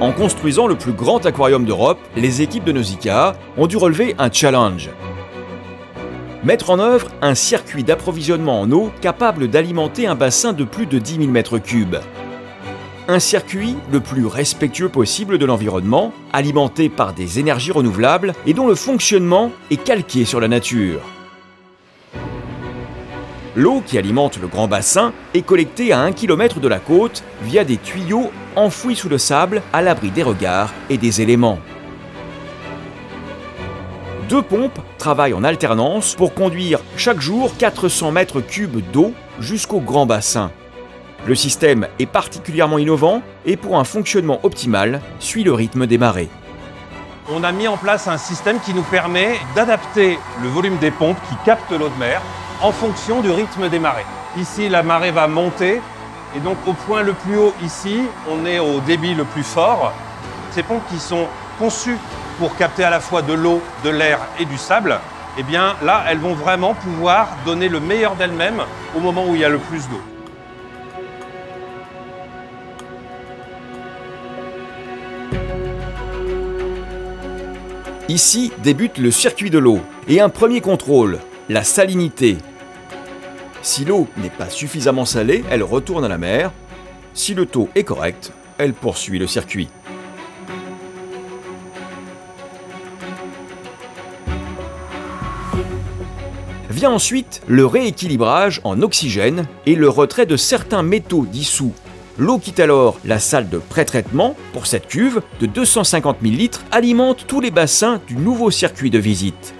En construisant le plus grand aquarium d'Europe, les équipes de Nausicaa ont dû relever un challenge. Mettre en œuvre un circuit d'approvisionnement en eau capable d'alimenter un bassin de plus de 10 000 m3. Un circuit le plus respectueux possible de l'environnement, alimenté par des énergies renouvelables et dont le fonctionnement est calqué sur la nature. L'eau qui alimente le grand bassin est collectée à 1 km de la côte via des tuyaux enfouis sous le sable à l'abri des regards et des éléments. 2 pompes travaillent en alternance pour conduire chaque jour 400 m3 d'eau jusqu'au grand bassin. Le système est particulièrement innovant et pour un fonctionnement optimal, suit le rythme des marées. On a mis en place un système qui nous permet d'adapter le volume des pompes qui captent l'eau de mer en fonction du rythme des marées. Ici, la marée va monter et donc au point le plus haut ici, on est au débit le plus fort. Ces pompes qui sont conçues pour capter à la fois de l'eau, de l'air et du sable, eh bien là, elles vont vraiment pouvoir donner le meilleur d'elles-mêmes au moment où il y a le plus d'eau. Ici débute le circuit de l'eau et un premier contrôle, la salinité. Si l'eau n'est pas suffisamment salée, elle retourne à la mer. Si le taux est correct, elle poursuit le circuit. Vient ensuite le rééquilibrage en oxygène et le retrait de certains métaux dissous. L'eau quitte alors la salle de pré-traitement pour cette cuve de 250 000 litres alimente tous les bassins du nouveau circuit de visite.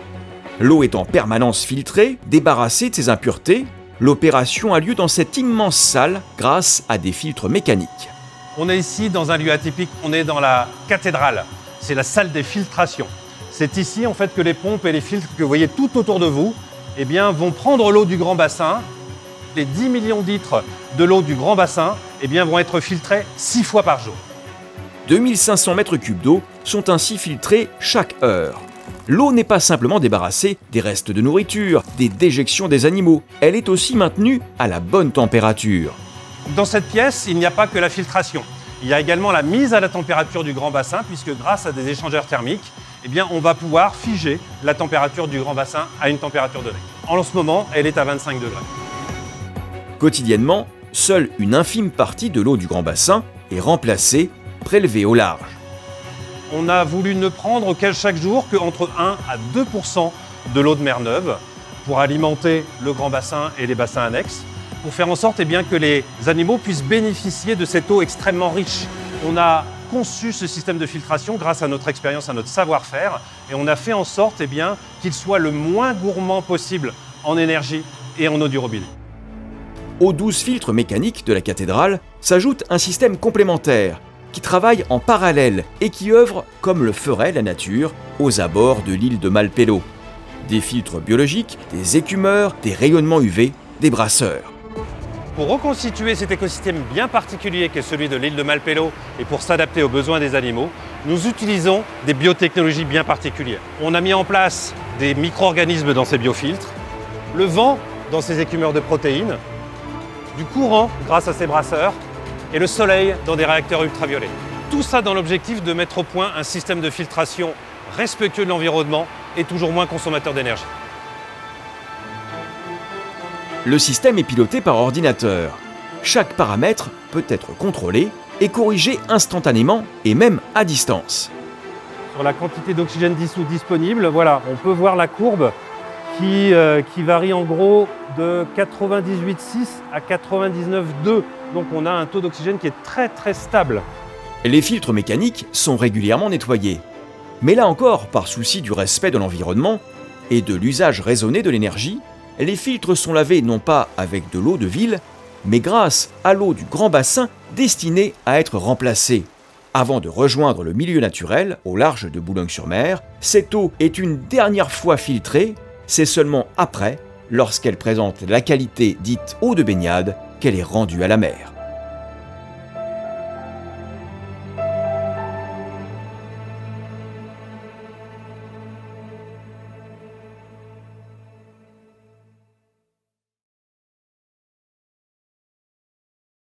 L'eau est en permanence filtrée, débarrassée de ses impuretés. L'opération a lieu dans cette immense salle grâce à des filtres mécaniques. On est ici dans un lieu atypique, on est dans la cathédrale. C'est la salle des filtrations. C'est ici en fait que les pompes et les filtres que vous voyez tout autour de vous eh bien, vont prendre l'eau du grand bassin. Les 10 millions de litres de l'eau du grand bassin eh bien, vont être filtrés 6 fois par jour. 2500 m3 d'eau sont ainsi filtrés chaque heure. L'eau n'est pas simplement débarrassée des restes de nourriture, des déjections des animaux, elle est aussi maintenue à la bonne température. Dans cette pièce, il n'y a pas que la filtration. Il y a également la mise à la température du grand bassin, puisque grâce à des échangeurs thermiques, eh bien, on va pouvoir figer la température du grand bassin à une température donnée. En ce moment, elle est à 25 degrés. Quotidiennement, seule une infime partie de l'eau du grand bassin est remplacée, prélevée au large. On a voulu ne prendre chaque jour qu'entre 1 à 2% de l'eau de mer Neuve pour alimenter le grand bassin et les bassins annexes, pour faire en sorte eh bien, que les animaux puissent bénéficier de cette eau extrêmement riche. On a conçu ce système de filtration grâce à notre expérience, à notre savoir-faire, et on a fait en sorte eh bien, qu'il soit le moins gourmand possible en énergie et en eau du robinet. Aux 12 filtres mécaniques de la cathédrale s'ajoute un système complémentaire qui travaille en parallèle et qui œuvre comme le ferait la nature aux abords de l'île de Malpelo. Des filtres biologiques, des écumeurs, des rayonnements UV, des brasseurs. Pour reconstituer cet écosystème bien particulier qu'est celui de l'île de Malpelo et pour s'adapter aux besoins des animaux, nous utilisons des biotechnologies bien particulières. On a mis en place des micro-organismes dans ces biofiltres, le vent dans ces écumeurs de protéines, du courant grâce à ces brasseurs et le soleil dans des réacteurs ultraviolets. Tout ça dans l'objectif de mettre au point un système de filtration respectueux de l'environnement et toujours moins consommateur d'énergie. Le système est piloté par ordinateur. Chaque paramètre peut être contrôlé et corrigé instantanément et même à distance. Sur la quantité d'oxygène dissous disponible, voilà, on peut voir la courbe qui varie en gros de 98,6 à 99,2. Donc on a un taux d'oxygène qui est très très stable. Les filtres mécaniques sont régulièrement nettoyés. Mais là encore, par souci du respect de l'environnement et de l'usage raisonné de l'énergie, les filtres sont lavés non pas avec de l'eau de ville, mais grâce à l'eau du grand bassin destinée à être remplacée. Avant de rejoindre le milieu naturel, au large de Boulogne-sur-Mer, cette eau est une dernière fois filtrée. C'est seulement après, lorsqu'elle présente la qualité dite eau de baignade, qu'elle est rendue à la mer.